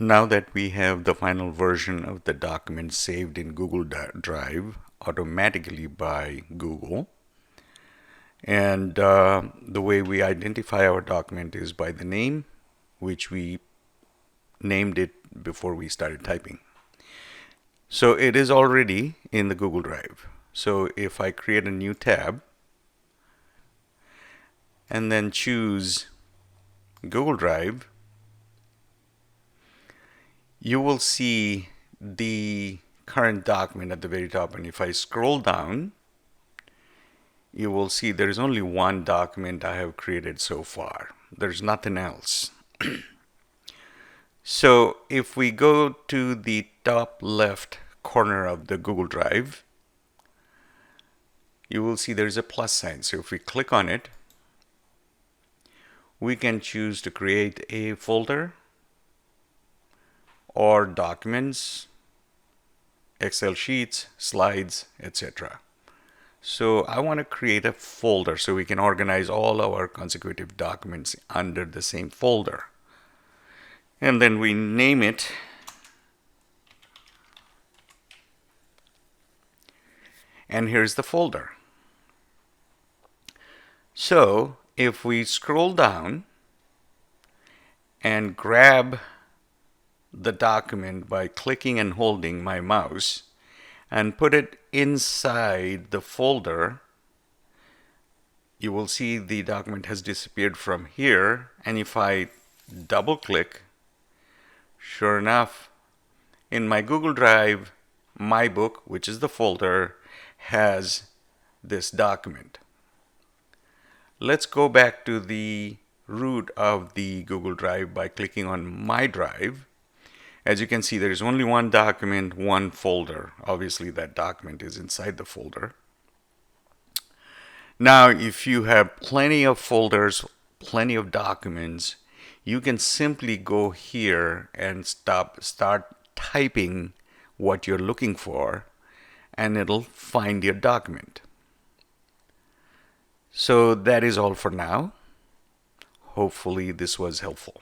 Now that we have the final version of the document saved in Google Drive automatically by Google, and the way we identify our document is by the name, which we named it before we started typing. So it is already in the Google Drive. So if I create a new tab and then choose Google Drive, you will see the current document at the very top. And if I scroll down, you will see there is only one document I have created so far. There's nothing else. So if we go to the top left corner of the Google Drive, you will see there's a plus sign. So if we click on it, we can choose to create a folder or documents, Excel sheets, slides, etc. So I want to create a folder so we can organize all our consecutive documents under the same folder. And then we name it and here's the folder. So if we scroll down and grab the document by clicking and holding my mouse and put it inside the folder, you will see the document has disappeared from here. And if I double click, sure enough, in my Google Drive, my book, which is the folder, has this document. Let's go back to the root of the Google Drive by clicking on My Drive. As you can see, there is only one document, one folder. Obviously, that document is inside the folder. Now, if you have plenty of folders, plenty of documents, you can simply go here and start typing what you're looking for, and it'll find your document. So that is all for now. Hopefully, this was helpful.